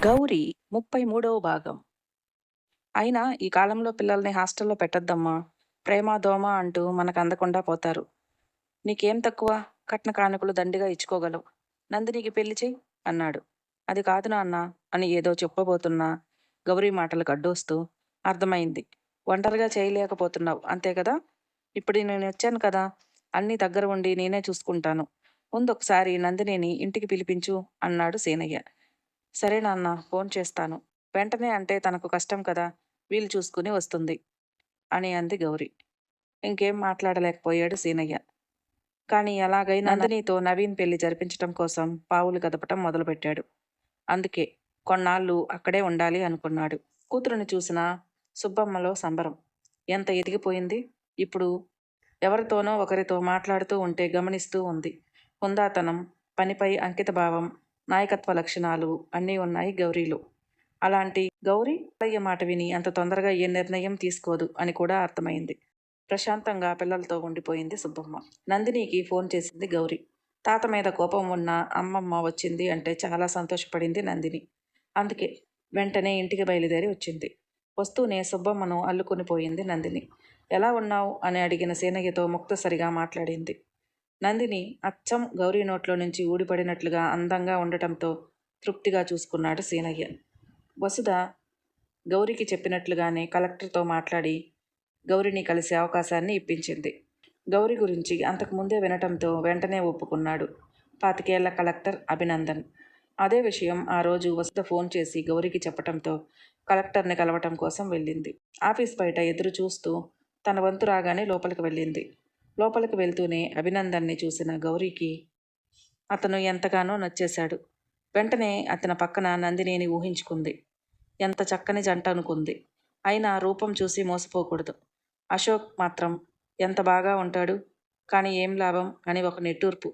గౌరి 33వ భాగం. అయినా ఈ కాలంలో పిల్లల్ని హాస్టల్లో పెట్టొద్దమ్మా. ప్రేమ, దోమ అంటూ మనకు అందకుండా పోతారు. నీకేం తక్కువ? కట్న కానుకలు దండిగా ఇచ్చుకోగలవు. నందినికి పెళ్లి చెయ్యి అన్నాడు. అది కాదు నాన్న అని ఏదో చెప్పబోతున్నా గౌరీ మాటలకు అడ్డొస్తూ అర్థమైంది. ఒంటరిగా చేయలేకపోతున్నావు అంతే కదా. ఇప్పుడు నేను వచ్చాను కదా, అన్నీ దగ్గర ఉండి నేనే చూసుకుంటాను. ముందు ఒకసారి నందినిని ఇంటికి పిలిపించు అన్నాడు సీనయ్య. సరే నాన్న, ఫోన్ చేస్తాను. వెంటనే అంటే తనకు కష్టం కదా, వీలు చూసుకుని వస్తుంది అని అంది గౌరి. ఇంకేం మాట్లాడలేకపోయాడు సీనయ్య. కానీ ఎలాగైనా నందినితో నవీన్ పెళ్లి జరిపించటం కోసం పావులు కదపటం మొదలుపెట్టాడు. అందుకే కొన్నాళ్ళు అక్కడే ఉండాలి అనుకున్నాడు. కూతురుని చూసిన సుబ్బమ్మలో సంబరం ఎంత ఎదిగిపోయింది. ఇప్పుడు ఎవరితోనో ఒకరితో మాట్లాడుతూ ఉంటే గమనిస్తూ ఉంది. హుందాతనం, పనిపై అంకితభావం, నాయకత్వ లక్షణాలు అన్నీ ఉన్నాయి గౌరీలో. అలాంటి గౌరీ అయ్య మాట విని అంత తొందరగా ఏ నిర్ణయం తీసుకోదు అని కూడా అర్థమైంది. ప్రశాంతంగా పిల్లలతో ఉండిపోయింది సుబ్బమ్మ. నందినికి ఫోన్ చేసింది గౌరీ. తాత మీద కోపం ఉన్న అమ్మమ్మ వచ్చింది అంటే చాలా సంతోషపడింది నందిని. అందుకే వెంటనే ఇంటికి బయలుదేరి వచ్చింది. వస్తూనే సుబ్బమ్మను అల్లుకొని పోయింది నందిని. ఎలా ఉన్నావు అని అడిగిన సీనయ్యతో ముక్తసరిగా మాట్లాడింది. నందిని అచ్చం గౌరీ నోట్లో నుంచి ఊడిపడినట్లుగా అందంగా ఉండటంతో తృప్తిగా చూసుకున్నాడు సీనయ్య. వసుధ గౌరికి చెప్పినట్లుగానే కలెక్టర్తో మాట్లాడి గౌరిని కలిసే అవకాశాన్ని ఇప్పించింది. గౌరి గురించి అంతకుముందే వినటంతో వెంటనే ఒప్పుకున్నాడు 25 ఏళ్ల కలెక్టర్ అభినందన్. అదే విషయం ఆ రోజు వసుధ ఫోన్ చేసి గౌరికి చెప్పటంతో కలెక్టర్ని కలవటం కోసం వెళ్ళింది. ఆఫీస్ బయట ఎదురు చూస్తూ తన వంతు రాగానే లోపలికి వెళ్ళింది. లోపలికి వెళ్తూనే అభినందన్ని చూసిన గౌరీకి అతను ఎంతగానో నచ్చేశాడు. వెంటనే అతని పక్కన నందినిని ఊహించుకుంది. ఎంత చక్కని జంట అనుకుంది. అయినా రూపం చూసి మోసపోకూడదు. అశోక్ మాత్రం ఎంత బాగా ఉంటాడు, కానీ ఏం లాభం అని ఒక నిట్టూర్పు.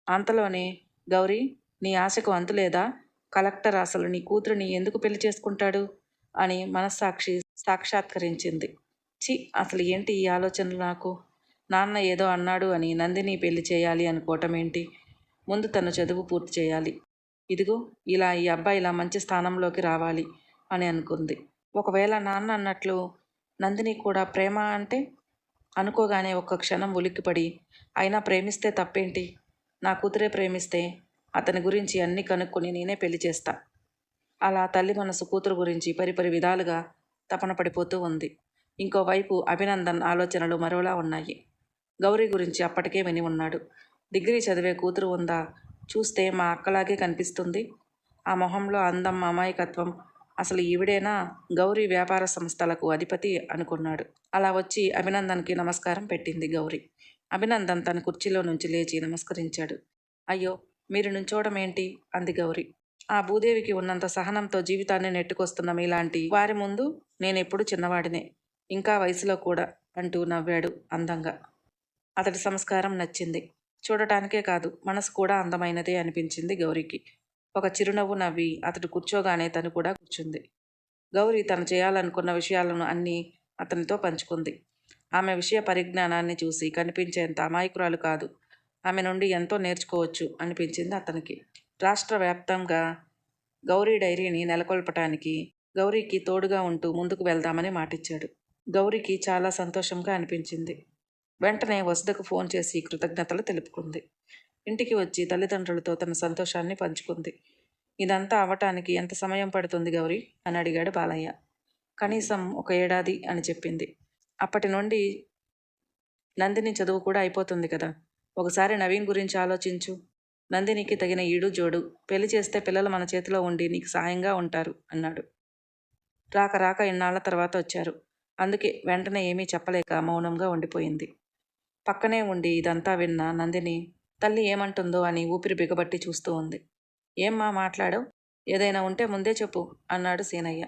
అంతలోనే గౌరీ, నీ ఆశకు అంతులేదా? కలెక్టర్ అసలు నీ కూతురిని ఎందుకు పెళ్లి చేసుకుంటాడు అని మనస్సాక్షి సాక్షాత్కరించింది. చి, అసలు ఏంటి ఈ ఆలోచనలు నాకు? నాన్న ఏదో అన్నాడు అని నందిని పెళ్లి చేయాలి అనుకోవటం ఏంటి? ముందు తను చదువు పూర్తి చేయాలి. ఇదిగో ఇలా ఈ అబ్బాయి ఇలా మంచి స్థానంలోకి రావాలి అని అనుకుంది. ఒకవేళ నాన్న అన్నట్లు నందిని కూడా ప్రేమ అంటే? అనుకోగానే ఒక్క క్షణం ఉలిక్కిపడి, అయినా ప్రేమిస్తే తప్పేంటి? నా కూతురే ప్రేమిస్తే అతని గురించి అన్నీ కనుక్కొని నేనే పెళ్లి చేస్తా. అలా తల్లి మనసు కూతురు గురించి పరిపరి విధాలుగా తపన పడిపోతూ ఉంది. ఇంకోవైపు అభినందన్ ఆలోచనలు మరోలా ఉన్నాయి. గౌరీ గురించి అప్పటికే విని ఉన్నాడు. డిగ్రీ చదివే కూతురు ఉందా? చూస్తే మా అక్కలాగే కనిపిస్తుంది. ఆ మొహంలో అందం, అమాయకత్వం. అసలు ఈవిడేనా గౌరీ వ్యాపార సంస్థలకు అధిపతి అనుకున్నాడు. అలా వచ్చి అభినందన్కి నమస్కారం పెట్టింది గౌరీ. అభినందన్ తన కుర్చీలో నుంచి లేచి నమస్కరించాడు. అయ్యో, మీరు నుంచోవడం ఏంటి అంది గౌరీ. ఆ భూదేవికి ఉన్నంత సహనంతో జీవితాన్ని నెట్టుకొస్తున్న మీలాంటి వారి ముందు నేనెప్పుడు చిన్నవాడినే, ఇంకా వయసులో కూడా అంటూ నవ్వాడు అందంగా. అతడి సంస్కారం నచ్చింది. చూడటానికే కాదు, మనసు కూడా అందమైనదే అనిపించింది గౌరీకి. ఒక చిరునవ్వు నవ్వి అతడు కూర్చోగానే తను కూడా కూర్చుంది. గౌరీ తను చేయాలనుకున్న విషయాలను అన్నీ అతనితో పంచుకుంది. ఆమె విషయ పరిజ్ఞానాన్ని చూసి కనిపించేంత అమాయకురాలు కాదు. ఆమె నుండి ఎంతో నేర్చుకోవచ్చు అనిపించింది అతనికి. రాష్ట్ర వ్యాప్తంగా గౌరీ డైరీని నెలకొల్పటానికి గౌరీకి తోడుగా ఉంటూ ముందుకు వెళ్దామని మాటిచ్చాడు. గౌరీకి చాలా సంతోషంగా అనిపించింది. వెంటనే వసుధకు ఫోన్ చేసి కృతజ్ఞతలు తెలుపుకుంది. ఇంటికి వచ్చి తల్లిదండ్రులతో తన సంతోషాన్ని పంచుకుంది. ఇదంతా అవటానికి ఎంత సమయం పడుతుంది గౌరీ అని అడిగాడు బాలయ్య. కనీసం 1 ఏడాది అని చెప్పింది. అప్పటి నుండి నందిని చదువు కూడా అయిపోతుంది కదా. ఒకసారి నవీన్ గురించి ఆలోచించు. నందినికి తగిన ఈడు జోడు. పెళ్లి చేస్తే పిల్లలు మన చేతిలో ఉండి నీకు సాయంగా ఉంటారు అన్నాడు. రాక రాక ఇన్నాళ్ల తర్వాత వచ్చారు. అందుకే వెంటనే ఏమీ చెప్పలేక మౌనంగా ఉండిపోయింది. పక్కనే ఉండి ఇదంతా విన్న నందిని తల్లి ఏమంటుందో అని ఊపిరి బిగబట్టి చూస్తూ ఉంది. ఏమ్మా మాట్లాడావు? ఏదైనా ఉంటే ముందే చెప్పు అన్నాడు సీనయ్య.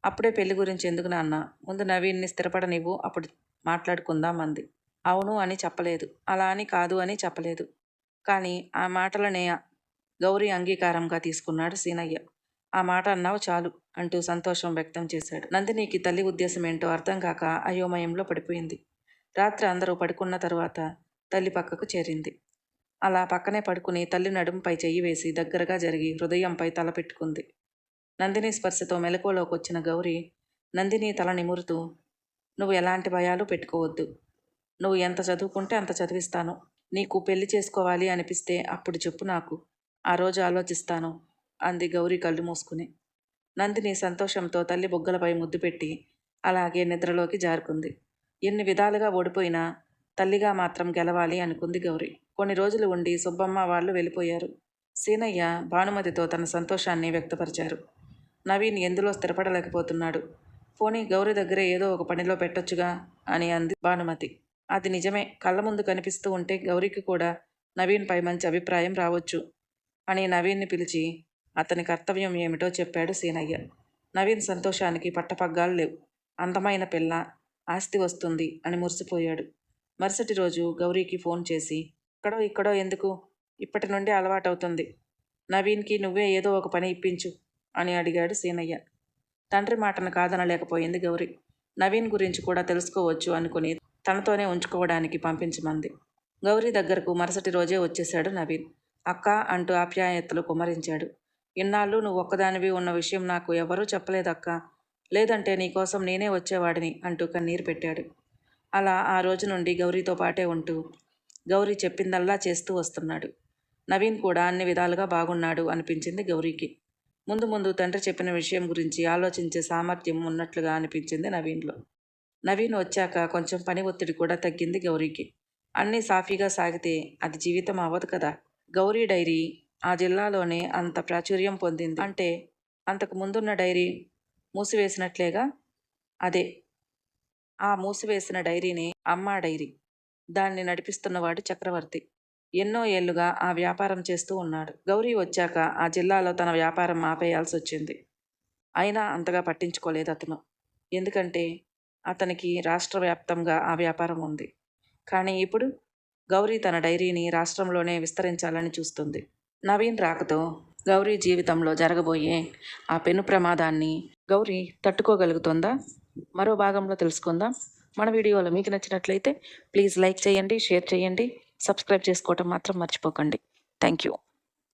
అప్పుడే పెళ్లి గురించి ఎందుకు నాన్న? ముందు నవీన్ని స్థిరపడనివ్వు, అప్పుడు మాట్లాడుకుందాం అంది. అవును అని చెప్పలేదు, అలా అని కాదు అని చెప్పలేదు. కానీ ఆ మాటలనే గౌరీ అంగీకారంగా తీసుకున్నాడు సీనయ్య. ఆ మాట అన్నావు చాలు అంటూ సంతోషం వ్యక్తం చేశాడు. నందినికి తల్లి ఉద్దేశం ఏంటో అర్థం కాక అయోమయంలో పడిపోయింది. రాత్రి అందరూ పడుకున్న తరువాత తల్లి పక్కకు చేరింది. అలా పక్కనే పడుకుని తల్లి నడుంపై చెయ్యి వేసి దగ్గరగా జరిగి హృదయంపై తల పెట్టుకుంది. నందిని స్పర్శతో మెలకువలోకి వచ్చిన గౌరి నందిని తల నిమురుతూ, నువ్వు ఎలాంటి భయాలు పెట్టుకోవద్దు. నువ్వు ఎంత చదువుకుంటే అంత చదివిస్తాను. నీకు పెళ్లి చేసుకోవాలి అనిపిస్తే అప్పుడు చెప్పు నాకు. ఆ రోజు ఆలోచిస్తాను అంది గౌరి కళ్ళు మూసుకుని. నందిని సంతోషంతో తల్లి బొగ్గలపై ముద్దు పెట్టి అలాగే నిద్రలోకి జారుకుంది. ఎన్ని విధాలుగా ఓడిపోయినా తల్లిగా మాత్రం గెలవాలి అనుకుంది గౌరి. కొన్ని రోజులు ఉండి సుబ్బమ్మ వాళ్ళు వెళ్ళిపోయారు. సీనయ్య భానుమతితో తన సంతోషాన్ని వ్యక్తపరిచారు. నవీన్ ఎందులో స్థిరపడలేకపోతున్నాడు. పోనీ గౌరి దగ్గరే ఏదో ఒక పనిలో పెట్టొచ్చుగా అని అంది భానుమతి. అది నిజమే. కళ్ళ ముందు కనిపిస్తూ ఉంటే గౌరికి కూడా నవీన్పై మంచి అభిప్రాయం రావచ్చు అని నవీన్ని పిలిచి అతని కర్తవ్యం ఏమిటో చెప్పాడు సీనయ్య. నవీన్ సంతోషానికి పట్టపగ్గాలు లేవు. అందమైన పిల్ల, ఆస్తి వస్తుంది అని మురిసిపోయాడు. మరుసటి రోజు గౌరీకి ఫోన్ చేసి, ఇక్కడో ఎందుకు, ఇప్పటి నుండి అలవాటవుతుంది. నవీన్కి నువ్వే ఏదో ఒక పని ఇప్పించు అని అడిగాడు సీనయ్య. తండ్రి మాటను కాదనలేకపోయింది గౌరి. నవీన్ గురించి కూడా తెలుసుకోవచ్చు అనుకుని తనతోనే ఉంచుకోవడానికి పంపించమంది. గౌరీ దగ్గరకు మరుసటి రోజే వచ్చేశాడు నవీన్. అక్క అంటూ ఆప్యాయతలు కుమ్మరించాడు. ఇన్నాళ్ళు నువ్వు ఒక్కదానివి ఉన్న విషయం నాకు ఎవరూ చెప్పలేదక్క. లేదంటే నీకోసం నేనే వచ్చేవాడిని అంటూ కన్నీరు పెట్టాడు. అలా ఆ రోజు నుండి గౌరీతో పాటే ఉంటూ గౌరీ చెప్పిందల్లా చేస్తూ వస్తున్నాడు. నవీన్ కూడా అన్ని విధాలుగా బాగున్నాడు అనిపించింది గౌరీకి. ముందు ముందు తండ్రి చెప్పిన విషయం గురించి ఆలోచించే సామర్థ్యం ఉన్నట్లుగా అనిపించింది నవీన్లో. నవీన్ వచ్చాక కొంచెం పని ఒత్తిడి కూడా తగ్గింది గౌరీకి. అన్నీ సాఫీగా సాగితే అది జీవితం అవ్వదు కదా. గౌరీ డైరీ ఆ జిల్లాలోనే అంత ప్రాచుర్యం పొందింది అంటే అంతకు ముందున్న డైరీ మూసివేసినట్లేగా. అదే ఆ మూసివేసిన డైరీని అమ్మా డైరీ. దాన్ని నడిపిస్తున్నవాడు చక్రవర్తి. ఎన్నో ఏళ్లుగా ఆ వ్యాపారం చేస్తూ ఉన్నాడు. గౌరీ వచ్చాక ఆ జిల్లాలో తన వ్యాపారం ఆపేయాల్సి వచ్చింది. అయినా అంతగా పట్టించుకోలేదు అతను. ఎందుకంటే అతనికి రాష్ట్ర వ్యాప్తంగా ఆ వ్యాపారం ఉంది. కానీ ఇప్పుడు గౌరీ తన డైరీని రాష్ట్రంలోనే విస్తరించాలని చూస్తుంది. నవీన్ రాకతో గౌరీ జీవితంలో జరగబోయే ఆ పెను ప్రమాదాన్ని గౌరీ తట్టుకోగలుగుతుందా? మరో భాగంలో తెలుసుకుందాం. మన వీడియోలో మీకు నచ్చినట్లయితే ప్లీజ్ లైక్ చేయండి, షేర్ చేయండి, సబ్స్క్రైబ్ చేసుకోవటం మాత్రం మర్చిపోకండి. Thank you.